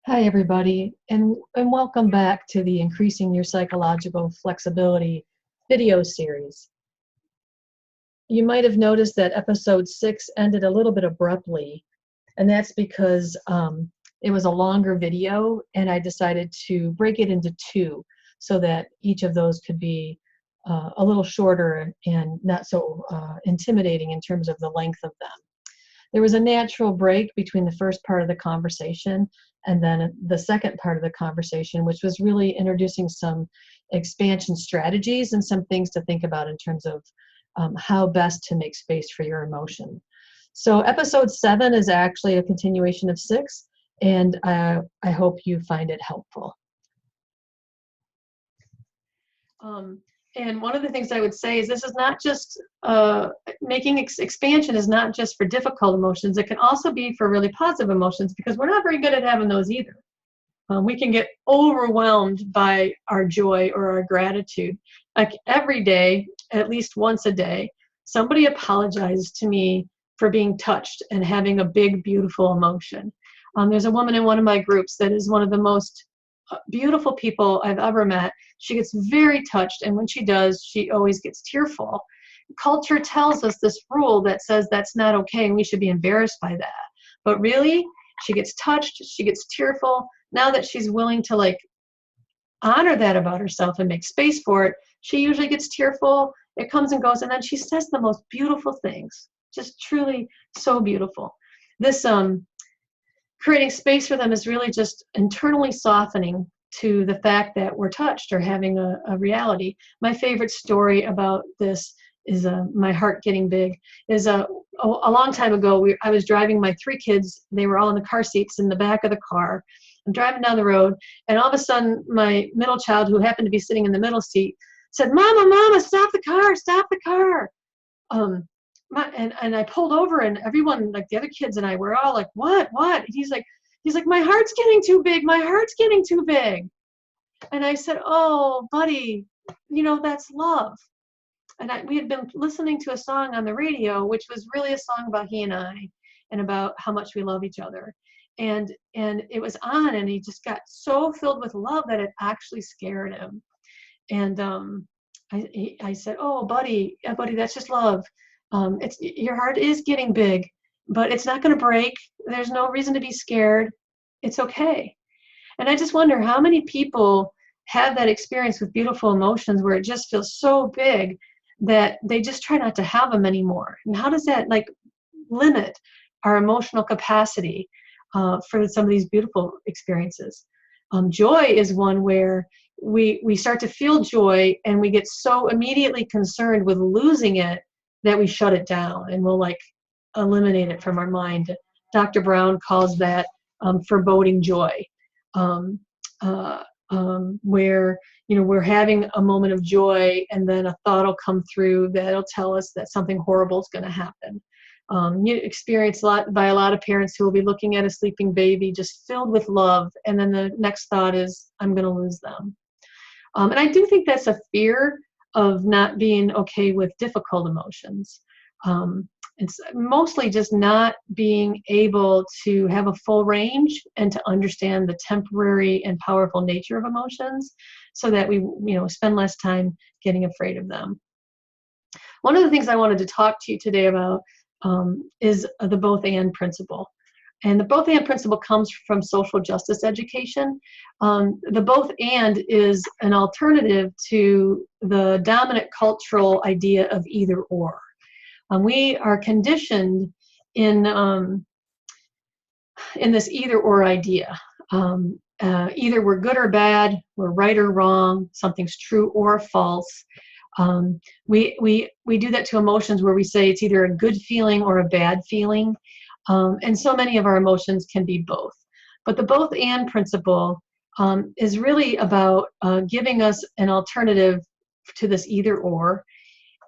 Hi, everybody, and welcome back to the Increasing Your Psychological Flexibility video series. You might have noticed that episode 6 ended a little bit abruptly, and that's because it was a longer video, and I decided to break it into two so that each of those could be a little shorter and not so intimidating in terms of the length of them. There was a natural break between the first part of the conversation and then the second part of the conversation, which was really introducing some expansion strategies and some things to think about in terms of how best to make space for your emotion. So episode 7 is actually a continuation of 6, and I hope you find it helpful. And one of the things I would say is this is not just making expansion is not just for difficult emotions. It can also be for really positive emotions, because we're not very good at having those either. We can get overwhelmed by our joy or our gratitude. Like every day, at least once a day, somebody apologizes to me for being touched and having a big, beautiful emotion. There's a woman in one of my groups that is one of the most beautiful people I've ever met. She gets very touched, and when she does, she always gets tearful. Culture tells us this rule that says that's not okay and we should be embarrassed by that. But really, she gets touched, she gets tearful. Now that she's willing to honor that about herself and make space for it, she usually gets tearful. It comes and goes, and then she says the most beautiful things, just truly so beautiful. This creating space for them is really just internally softening to the fact that we're touched or having a reality. My favorite story about this is my heart getting big. Is a long time ago, I was driving my 3 kids. They were all in the car seats in the back of the car. I'm driving down the road, and all of a sudden, my middle child, who happened to be sitting in the middle seat, said, "Mama, stop the car, stop the car." And I pulled over, and everyone, like the other kids and I, were all like, what? He's like, "My heart's getting too big. My heart's getting too big." And I said, "Oh, buddy, that's love." And we had been listening to a song on the radio, which was really a song about he and I, and about how much we love each other. And it was on, and he just got so filled with love that it actually scared him. And I said, "Oh, buddy, that's just love. Your heart is getting big, but it's not going to break. There's no reason to be scared. It's okay." And I just wonder how many people have that experience with beautiful emotions where it just feels so big that they just try not to have them anymore. And how does that limit our emotional capacity for some of these beautiful experiences? Joy is one where we start to feel joy, and we get so immediately concerned with losing it that we shut it down and we'll eliminate it from our mind. Dr. Brown calls that foreboding joy, where we're having a moment of joy, and then a thought will come through that'll tell us that something horrible is going to happen. You experience by a lot of parents who will be looking at a sleeping baby just filled with love, and then the next thought is, "I'm going to lose them." And I do think that's a fear of not being okay with difficult emotions. It's mostly just not being able to have a full range and to understand the temporary and powerful nature of emotions, so that we spend less time getting afraid of them. One of the things I wanted to talk to you today about is the both and principle. And the both and principle comes from social justice education. The both and is an alternative to the dominant cultural idea of either or. We are conditioned in this either or idea. Either we're good or bad, we're right or wrong, something's true or false. We do that to emotions where we say it's either a good feeling or a bad feeling. And so many of our emotions can be both. But the both and principle is really about giving us an alternative to this either or.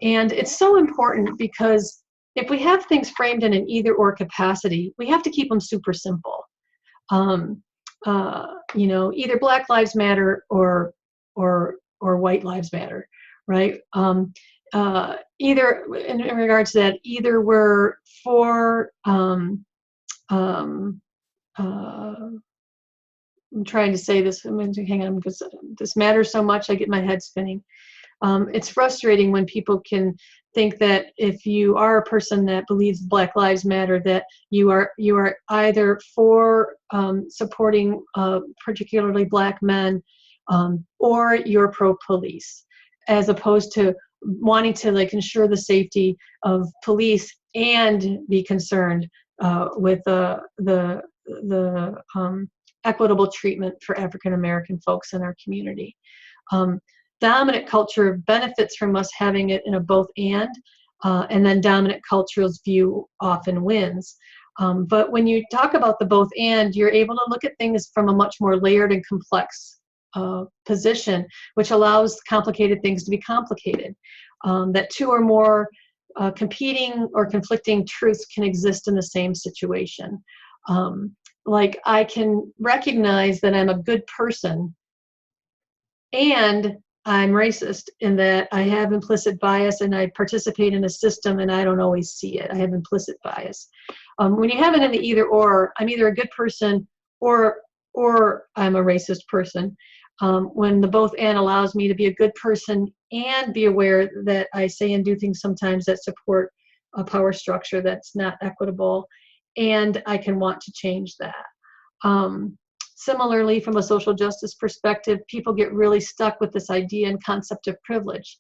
And it's so important because if we have things framed in an either or capacity, we have to keep them super simple. Either Black Lives Matter or white lives matter, right? Either in regards to that, either we're for I'm trying to say this. I'm going to hang on because this matters so much. I get my head spinning. It's frustrating when people can think that if you are a person that believes Black Lives Matter, that you are either for supporting particularly Black men, or you're pro-police, as opposed to wanting to like ensure the safety of police and be concerned with the equitable treatment for African American folks in our community. Dominant culture benefits from us having it in a both and then dominant culture's view often wins. But when you talk about the both and, you're able to look at things from a much more layered and complex position, which allows complicated things to be complicated. That two or more competing or conflicting truths can exist in the same situation. Like I can recognize that I'm a good person and I'm racist in that I have implicit bias and I participate in a system and I don't always see it. I have implicit bias. When you have it in the either or, I'm either a good person or I'm a racist person. When the both and allows me to be a good person and be aware that I say and do things sometimes that support a power structure that's not equitable, and I can want to change that. Similarly, from a social justice perspective, people get really stuck with this idea and concept of privilege.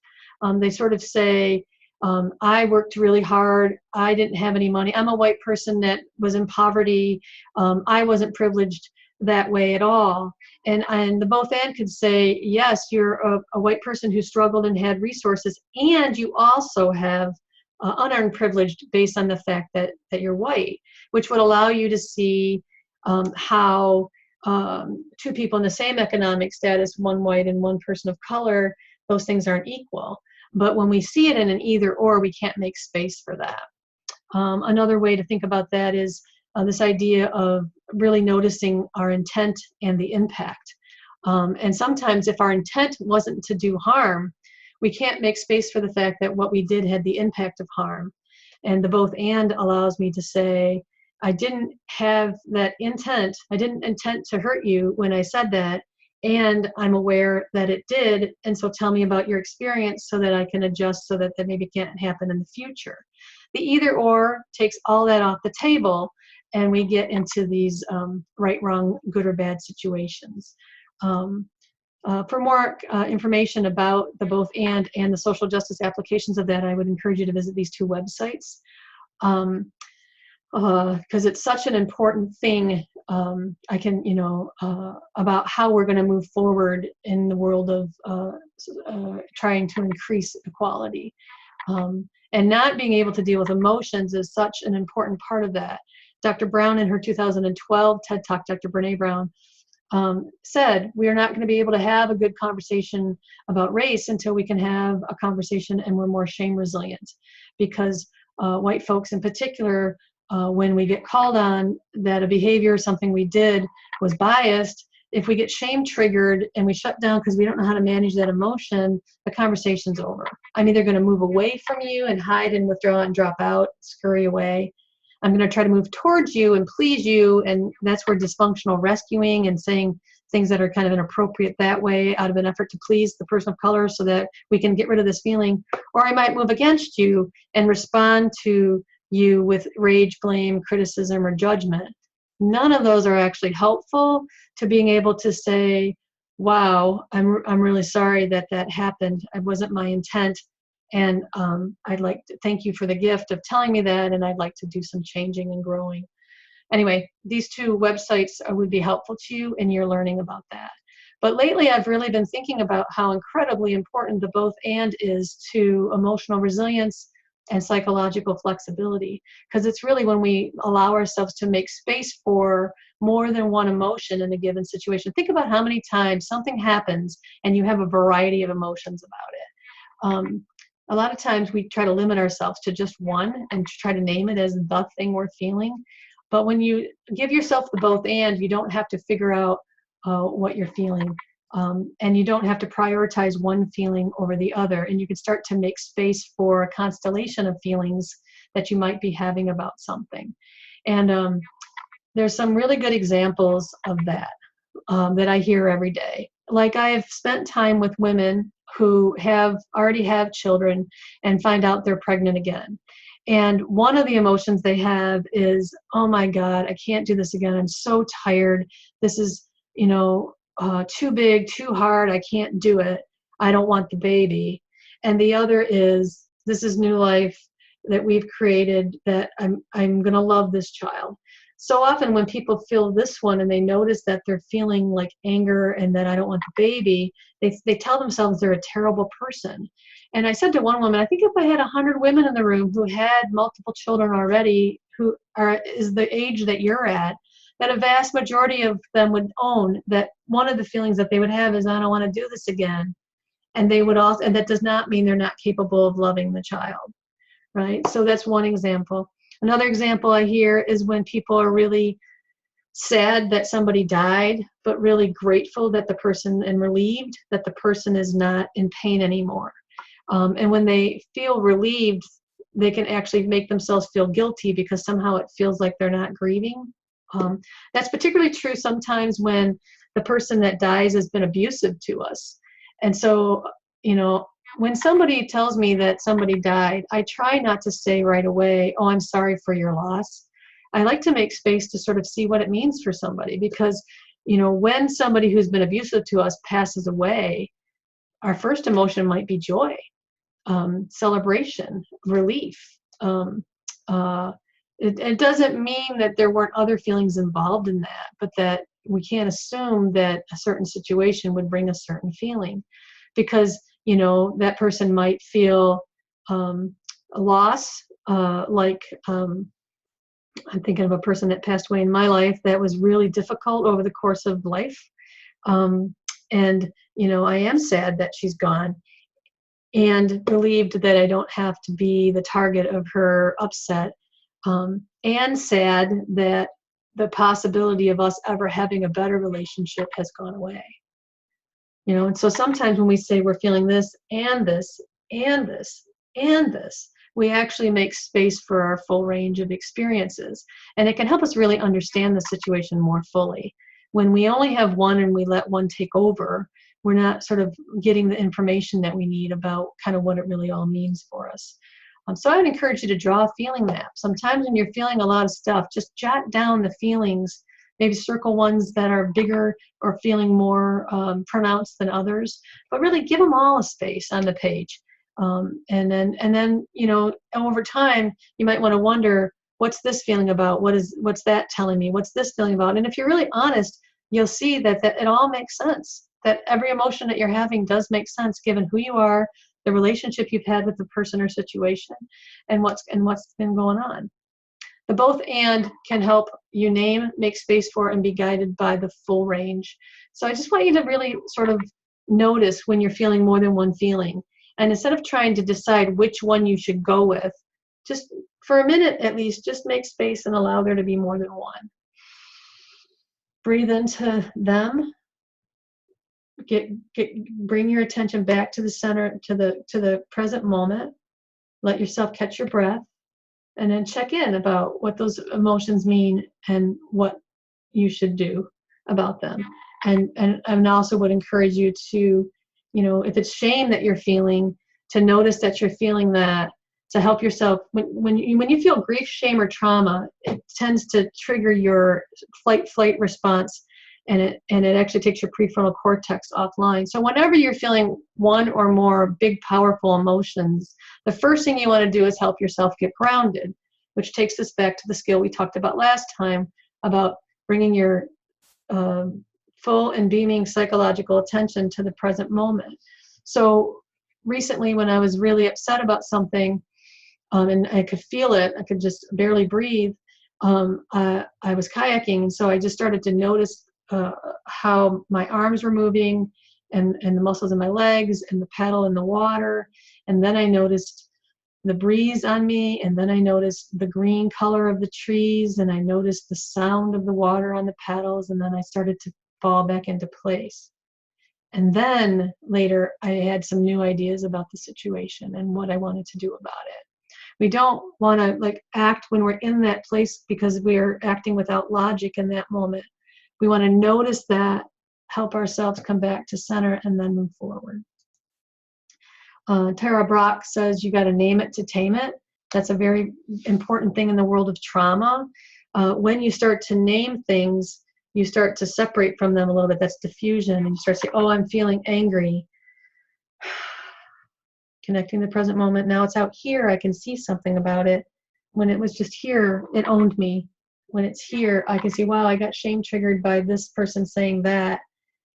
They sort of say, I worked really hard, I didn't have any money, I'm a white person that was in poverty, I wasn't privileged that way at all. And the both and could say, yes, you're a white person who struggled and had resources, and you also have unearned privilege based on the fact that you're white, which would allow you to see how two people in the same economic status, one white and one person of color, those things aren't equal. But when we see it in an either or, we can't make space for that. Another way to think about that is this idea of really noticing our intent and the impact. And sometimes if our intent wasn't to do harm, we can't make space for the fact that what we did had the impact of harm. And the both and allows me to say, I didn't have that intent. I didn't intend to hurt you when I said that. And I'm aware that it did. And so tell me about your experience so that I can adjust so that maybe can't happen in the future. The either or takes all that off the table and we get into these right, wrong, good or bad situations. For more information about the both and the social justice applications of that, I would encourage you to visit these two websites. Because it's such an important thing, about how we're going to move forward in the world of trying to increase equality. And not being able to deal with emotions is such an important part of that. Dr. Brown in her 2012 TED Talk, Dr. Brene Brown, said, we are not going to be able to have a good conversation about race until we can have a conversation and we're more shame resilient. Because white folks in particular, when we get called on that a behavior or something we did was biased, if we get shame triggered and we shut down because we don't know how to manage that emotion, the conversation's over. I'm either going to move away from you and hide and withdraw and drop out, scurry away. I'm going to try to move towards you and please you, and that's where dysfunctional rescuing and saying things that are kind of inappropriate that way out of an effort to please the person of color so that we can get rid of this feeling. Or I might move against you and respond to you with rage, blame, criticism, or judgment. None of those are actually helpful to being able to say, wow, I'm really sorry that happened. It wasn't my intent. And I'd like to thank you for the gift of telling me that, and I'd like to do some changing and growing. Anyway, these two websites would be helpful to you in your learning about that. But lately, I've really been thinking about how incredibly important the both and is to emotional resilience and psychological flexibility, because it's really when we allow ourselves to make space for more than one emotion in a given situation. Think about how many times something happens and you have a variety of emotions about it. A lot of times we try to limit ourselves to just one and try to name it as the thing we're feeling. But when you give yourself the both and, you don't have to figure out what you're feeling. And you don't have to prioritize one feeling over the other. And you can start to make space for a constellation of feelings that you might be having about something. And there's some really good examples of that. that I hear every day. Like I have spent time with women who have already have children and find out they're pregnant again. And one of the emotions they have is, oh my God, I can't do this again. I'm so tired. This is, too big, too hard. I can't do it. I don't want the baby. And the other is, this is new life that we've created, that I'm going to love this child. So often when people feel this one and they notice that they're feeling like anger and that I don't want the baby, they tell themselves they're a terrible person. And I said to one woman, I think if I had 100 women in the room who had multiple children already, who is the age that you're at, that a vast majority of them would own that one of the feelings that they would have is, I don't want to do this again. And they would also, and that does not mean they're not capable of loving the child, right? So that's one example. Another example I hear is when people are really sad that somebody died, but really grateful that the person, and relieved that the person is not in pain anymore. And when they feel relieved, they can actually make themselves feel guilty because somehow it feels like they're not grieving. That's particularly true sometimes when the person that dies has been abusive to us. And so, when somebody tells me that somebody died, I try not to say right away, oh, I'm sorry for your loss. I like to make space to sort of see what it means for somebody, because, when somebody who's been abusive to us passes away, our first emotion might be joy, celebration, relief. It doesn't mean that there weren't other feelings involved in that, but that we can't assume that a certain situation would bring a certain feeling, because that person might feel a loss, I'm thinking of a person that passed away in my life that was really difficult over the course of life. And I am sad that she's gone, and relieved that I don't have to be the target of her upset, and sad that the possibility of us ever having a better relationship has gone away. And so sometimes when we say we're feeling this and this and this and this, we actually make space for our full range of experiences. And it can help us really understand the situation more fully. When we only have one and we let one take over, we're not sort of getting the information that we need about kind of what it really all means for us. So I would encourage you to draw a feeling map. Sometimes when you're feeling a lot of stuff, just jot down the feelings. Maybe circle ones that are bigger or feeling more pronounced than others, but really give them all a space on the page. And then, over time, you might want to wonder, what's this feeling about? What's that telling me? What's this feeling about? And if you're really honest, you'll see that it all makes sense, that every emotion that you're having does make sense given who you are, the relationship you've had with the person or situation, and what's been going on. The both and can help you name, make space for, and be guided by the full range. So I just want you to really sort of notice when you're feeling more than one feeling. And instead of trying to decide which one you should go with, just for a minute at least, just make space and allow there to be more than one. Breathe into them. Bring your attention back to the center, to the present moment. Let yourself catch your breath. And then check in about what those emotions mean and what you should do about them. And also would encourage you to, if it's shame that you're feeling, to notice that you're feeling that, to help yourself. When you feel grief, shame, or trauma, it tends to trigger your flight response, and it actually takes your prefrontal cortex offline. So whenever you're feeling one or more big, powerful emotions, the first thing you want to do is help yourself get grounded, which takes us back to the skill we talked about last time about bringing your full and beaming psychological attention to the present moment. So recently, when I was really upset about something, and I could feel it, I could just barely breathe, I was kayaking, and so I just started to notice how my arms were moving, and the muscles in my legs, and the paddle in the water. And then I noticed the breeze on me, and then I noticed the green color of the trees, and I noticed the sound of the water on the paddles, and then I started to fall back into place. And then later I had some new ideas about the situation and what I wanted to do about it. We don't want to act when we're in that place because we are acting without logic in that moment. We want to notice that help ourselves come back to center and then move forward. Tara Brach says you got to name it to tame it. That's a very important thing in the world of trauma. When you start to name things, you start to separate from them a little bit. That's diffusion. And you start to say, oh, I'm feeling angry. Connecting the present moment. Now it's out here. I can see something about it. When it was just here, it owned me. When it's here, I can see, wow, I got shame triggered by this person saying that.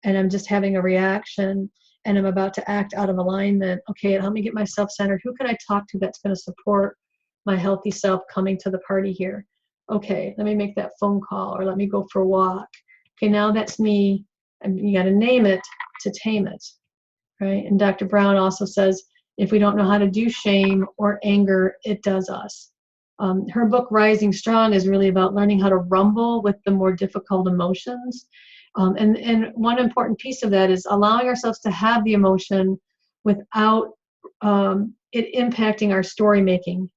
And I'm just having a reaction. And I'm about to act out of alignment. Okay, help me get myself centered. Who can I talk to that's going to support my healthy self coming to the party here? Okay, let me make that phone call, or let me go for a walk. Okay, now that's me. And you got to name it to tame it, right? And Dr. Brown also says, if we don't know how to do shame or anger, it does us. Her book, Rising Strong, is really about learning how to rumble with the more difficult emotions. And one important piece of that is allowing ourselves to have the emotion without it impacting our story making.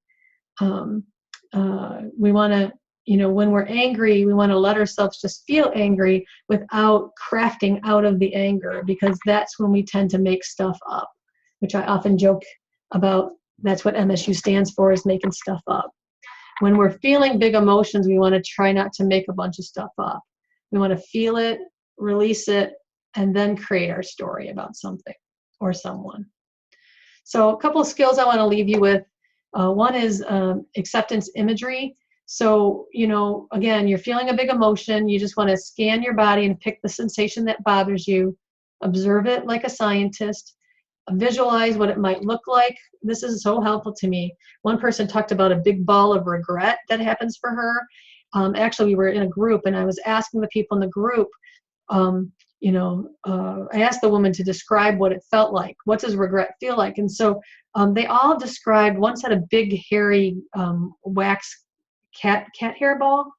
We want to, when we're angry, we want to let ourselves just feel angry without crafting out of the anger, because that's when we tend to make stuff up, which I often joke about. That's what MSU stands for, is making stuff up. When we're feeling big emotions, we want to try not to make a bunch of stuff up. We want to feel it, release it, and then create our story about something or someone. So a couple of skills I want to leave you with. One is acceptance imagery. So, again, you're feeling a big emotion. You just want to scan your body and pick the sensation that bothers you. Observe it like a scientist. Visualize what it might look like. This is so helpful to me. One person talked about a big ball of regret that happens for her. Actually, we were in a group, and I was asking the people in the group, I asked the woman to describe what it felt like. What does regret feel like? And so they all described, one said a big, hairy wax cat hair ball.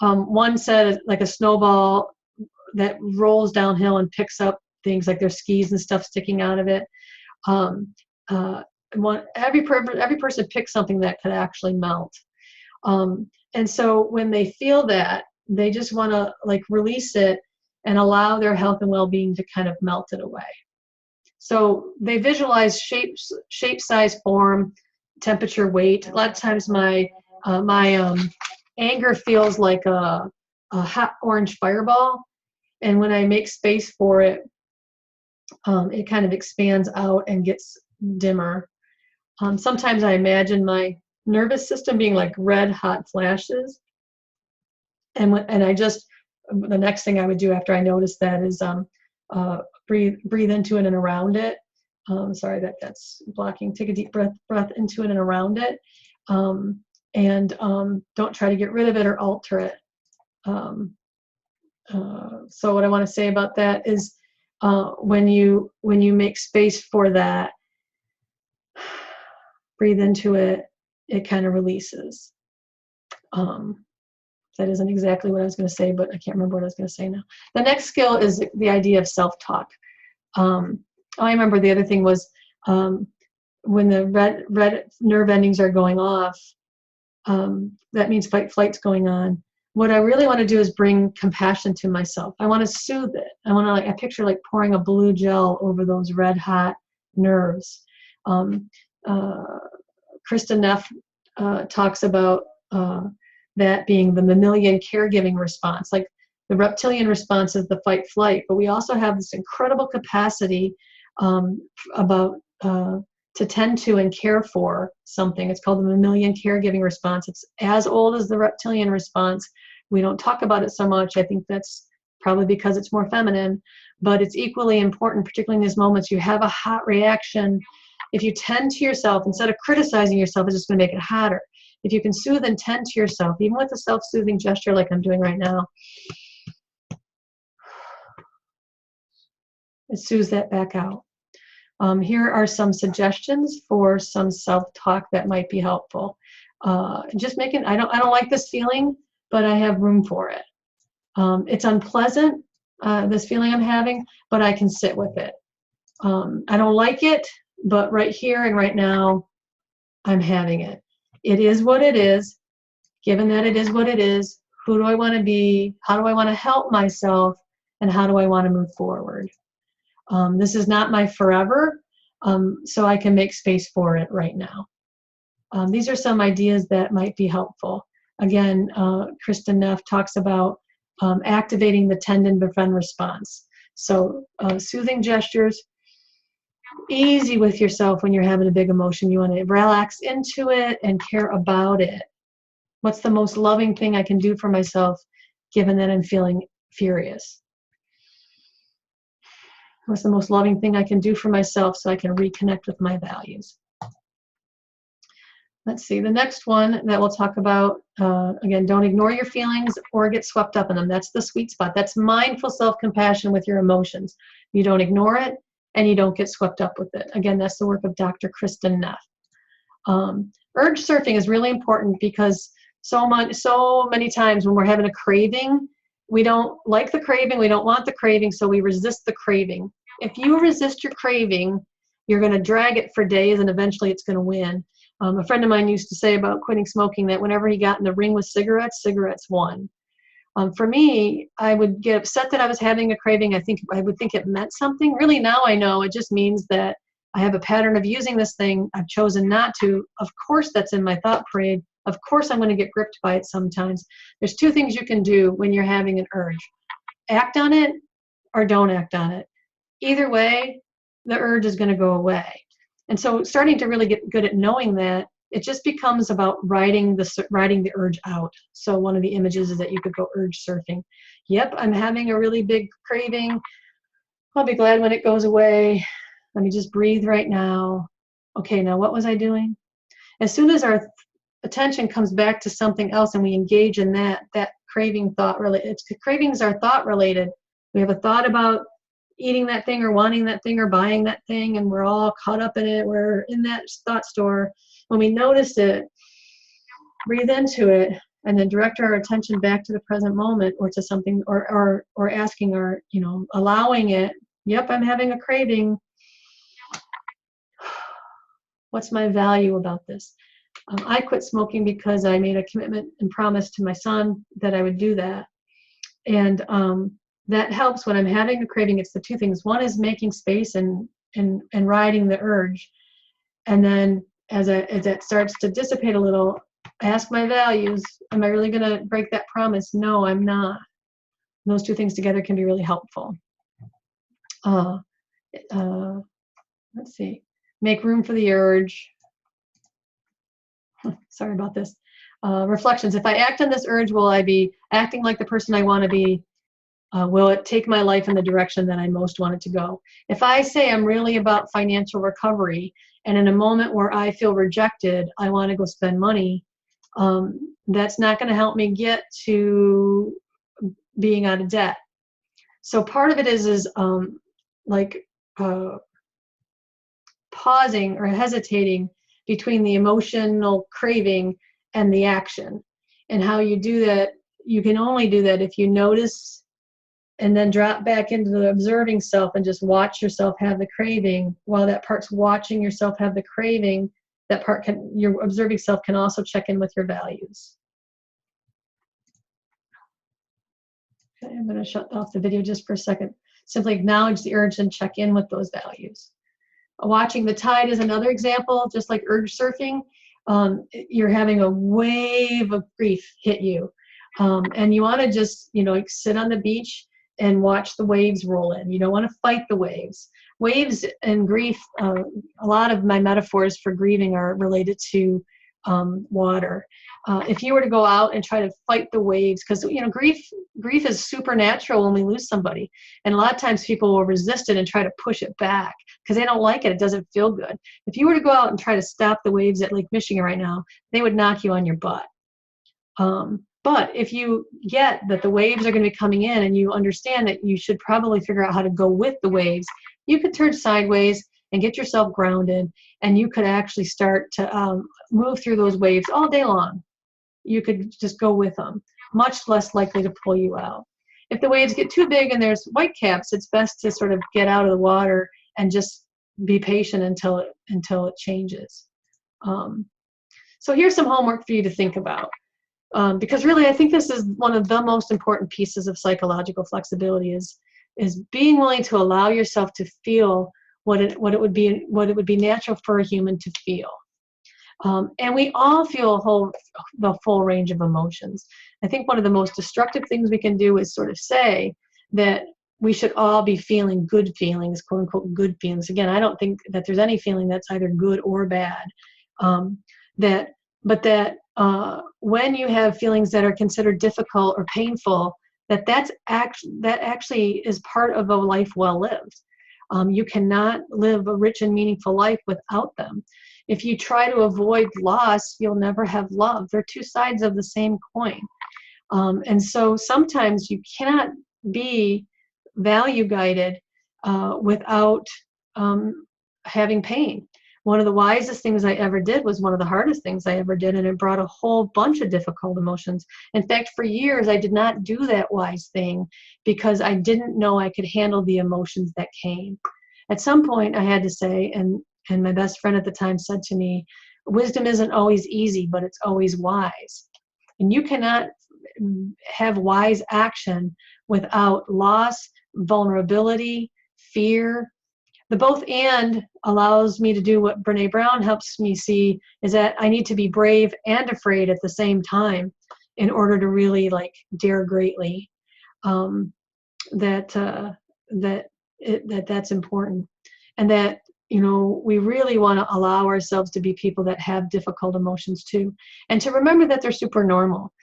One said like a snowball that rolls downhill and picks up things like their skis and stuff sticking out of it. Every person picked something that could actually melt. And so when they feel that, they just want to release it and allow their health and well-being to kind of melt it away. So they visualize shape, size, form, temperature, weight. A lot of times my anger feels like a hot orange fireball. And when I make space for it, it kind of expands out and gets dimmer. Sometimes I imagine my nervous system being like red hot flashes. And the next thing I would do after I notice that is breathe into it and around it. Sorry, that's blocking. Take a deep breath into it and around it. And don't try to get rid of it or alter it. So what I want to say about that is when you make space for that, breathe into it, it kind of releases. That isn't exactly what I was going to say, but I can't remember what I was going to say now. The next skill is the idea of self-talk. I remember the other thing was when the red nerve endings are going off, that means fight-flight's going on. What I really want to do is bring compassion to myself. I want to soothe it. I picture like pouring a blue gel over those red hot nerves. Krista Neff talks about that being the mammalian caregiving response. Like the reptilian response is the fight flight, but we also have this incredible capacity to tend to and care for something. It's called the mammalian caregiving response. It's as old as the reptilian response. We don't talk about it so much. I think that's probably because it's more feminine, but it's equally important, particularly in these moments. You have a hot reaction. If you tend to yourself, instead of criticizing yourself, it's just going to make it hotter. If you can soothe and tend to yourself, even with a self-soothing gesture like I'm doing right now, it soothes that back out. Here are some suggestions for some self-talk that might be helpful. Just I don't like this feeling, but I have room for it. It's unpleasant, this feeling I'm having, but I can sit with it. I don't like it, but right here and right now, I'm having it. It is what it is. Given that it is what it is, who do I want to be? How do I want to help myself? and how do I want to move forward. This is not my forever, so I can make space for it right now. These are some ideas that might be helpful. Again, Kristen Neff talks about activating the tend and befriend response. So soothing gestures, easy with yourself when you're having a big emotion. You want to relax into it and care about it. What's the most loving thing I can do for myself given that I'm feeling furious? What's the most loving thing I can do for myself so I can reconnect with my values? Let's see, the next one that we'll talk about, again, don't ignore your feelings or get swept up in them. That's the sweet spot. That's mindful self-compassion with your emotions. You don't ignore it and you don't get swept up with it. Again, that's the work of Dr. Kristen Neff. Urge surfing is really important because so many times when we're having a craving, we don't like the craving, we don't want the craving, so we resist the craving. If you resist your craving, you're going to drag it for days and eventually it's going to win. A friend of mine used to say about quitting smoking that whenever he got in the ring with cigarettes, cigarettes won. For me, I would get upset that I was having a craving. I would think it meant something. Really now I know it just means that I have a pattern of using this thing. I've chosen not to. Of course that's in my thought parade. Of course I'm going to get gripped by it sometimes. There's two things you can do when you're having an urge. Act on it or don't act on it. Either way, the urge is going to go away. And so starting to really get good at knowing that, it just becomes about riding the urge out. So one of the images is that you could go urge surfing. Yep, I'm having a really big craving. I'll be glad when it goes away. Let me just breathe right now. Okay, now what was I doing? As soon as our attention comes back to something else and we engage in that craving thought related, cravings are thought related. We have a thought about eating that thing or wanting that thing or buying that thing, and we're all caught up in it. We're in that thought store. When we notice it, breathe into it, and then direct our attention back to the present moment or to something, or asking our, allowing it. Yep, I'm having a craving. What's my value about this? I quit smoking because I made a commitment and promise to my son that I would do that. And that helps when I'm having a craving. It's the two things. One is making space and riding the urge. And then as it starts to dissipate a little, I ask my values. Am I really going to break that promise? No, I'm not. And those two things together can be really helpful. Let's see. Make room for the urge. Sorry about this. Reflections. If I act on this urge, will I be acting like the person I want to be? Will it take my life in the direction that I most want it to go? If I say I'm really about financial recovery, and in a moment where I feel rejected, I want to go spend money, that's not going to help me get to being out of debt. So part of it is pausing or hesitating between the emotional craving and the action. And how you do that, you can only do that if you notice and then drop back into the observing self and just watch yourself have the craving. While that part's watching yourself have the craving, your observing self can also check in with your values. Okay, I'm going to shut off the video just for a second. Simply acknowledge the urge and check in with those values. Watching the tide is another example, just like urge surfing. You're having a wave of grief hit you. And you want to just, sit on the beach and watch the waves roll in. You don't want to fight the waves. Waves and grief, a lot of my metaphors for grieving are related to water. If you were to go out and try to fight the waves, because grief is supernatural when we lose somebody, and a lot of times people will resist it and try to push it back because they don't like it. It doesn't feel good. If you were to go out and try to stop the waves at Lake Michigan right now, they would knock you on your butt. But if you get that the waves are going to be coming in and you understand that you should probably figure out how to go with the waves, you could turn sideways and get yourself grounded, and you could actually start to move through those waves all day long. You could just go with them, much less likely to pull you out. If the waves get too big and there's whitecaps, it's best to sort of get out of the water and just be patient until it changes. So here's some homework for you to think about. Because really, I think this is one of the most important pieces of psychological flexibility is is being willing to allow yourself to feel what it would be natural for a human to feel. And we all feel the full range of emotions. I think one of the most destructive things we can do is sort of say that we should all be feeling good feelings, quote unquote good feelings. Again, I don't think that there's any feeling that's either good or bad. When you have feelings that are considered difficult or painful, that actually is part of a life well lived. You cannot live a rich and meaningful life without them. If you try to avoid loss, you'll never have love. They're two sides of the same coin. And so sometimes you cannot be value guided without having pain. One of the wisest things I ever did was one of the hardest things I ever did, and it brought a whole bunch of difficult emotions. In fact, for years, I did not do that wise thing because I didn't know I could handle the emotions that came. At some point, I had to say, and my best friend at the time said to me, wisdom isn't always easy, but it's always wise. And you cannot have wise action without loss, vulnerability, fear. The both and allows me to do what Brene Brown helps me see, is that I need to be brave and afraid at the same time in order to really dare greatly. That's important. And that, we really want to allow ourselves to be people that have difficult emotions too. And to remember that they're super normal.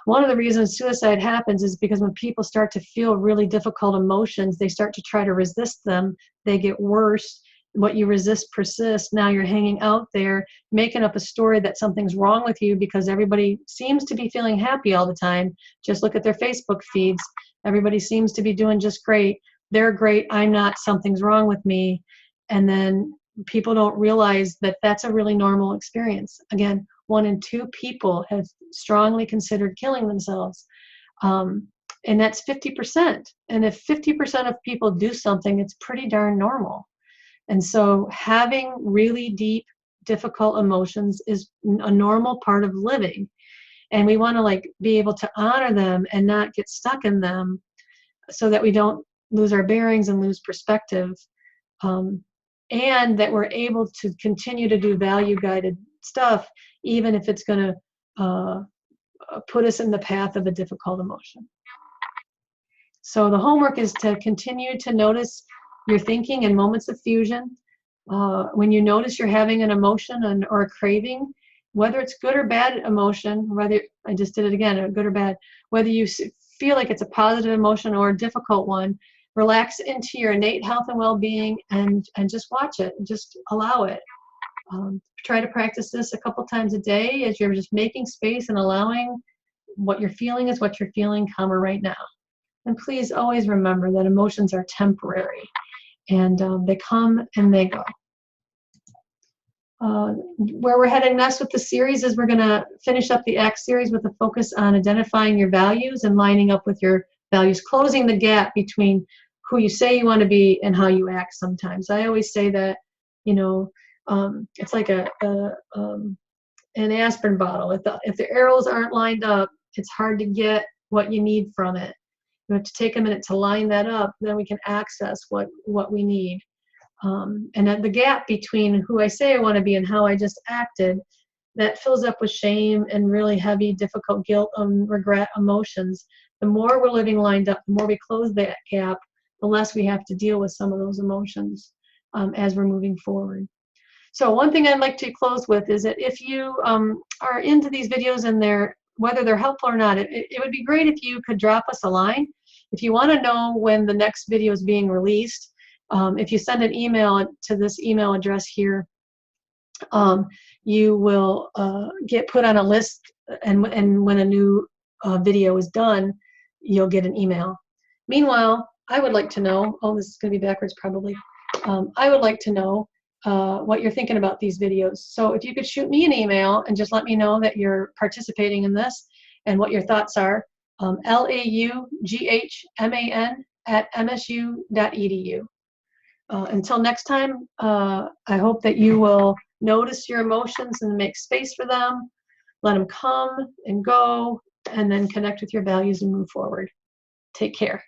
One of the reasons suicide happens is because when people start to feel really difficult emotions, they start to try to resist them. They get worse. What you resist persists. Now you're hanging out there, making up a story that something's wrong with you because everybody seems to be feeling happy all the time. Just look at their Facebook feeds. Everybody seems to be doing just great. They're great. I'm not. Something's wrong with me. And then people don't realize that that's a really normal experience. Again, 1 in 2 people have strongly considered killing themselves. And that's 50%. And if 50% of people do something, it's pretty darn normal. And so having really deep, difficult emotions is a normal part of living. And we want to be able to honor them and not get stuck in them so that we don't lose our bearings and lose perspective. And that we're able to continue to do value-guided stuff, even if it's going to put us in the path of a difficult emotion. So the homework is to continue to notice your thinking in moments of fusion. When you notice you're having an emotion or a craving, whether it's good or bad emotion, whether, I just did it again, good or bad, whether you feel like it's a positive emotion or a difficult one, relax into your innate health and well-being and just watch it and just allow it. Try to practice this a couple times a day as you're just making space and allowing what you're feeling is what you're feeling, comma, right now. And please always remember that emotions are temporary and they come and they go. Where we're heading next with the series is we're going to finish up the ACT series with a focus on identifying your values and lining up with your values, closing the gap between who you say you want to be and how you act sometimes. I always say that, it's like an aspirin bottle. If the arrows aren't lined up, it's hard to get what you need from it. You have to take a minute to line that up, then we can access what we need. And at the gap between who I say I want to be and how I just acted, that fills up with shame and really heavy, difficult guilt and regret emotions. The more we're living lined up, the more we close that gap, the less we have to deal with some of those emotions as we're moving forward. So one thing I'd like to close with is that if you are into these videos and whether they're helpful or not, it would be great if you could drop us a line. If you want to know when the next video is being released, if you send an email to this email address here, you will get put on a list, and when a new video is done, you'll get an email. Meanwhile, I would like to know, this is going to be backwards probably, I would like to know what you're thinking about these videos. So if you could shoot me an email and just let me know that you're participating in this and what your thoughts are, laughman@msu.edu. Until next time, I hope that you will notice your emotions and make space for them, let them come and go, and then connect with your values and move forward. Take care.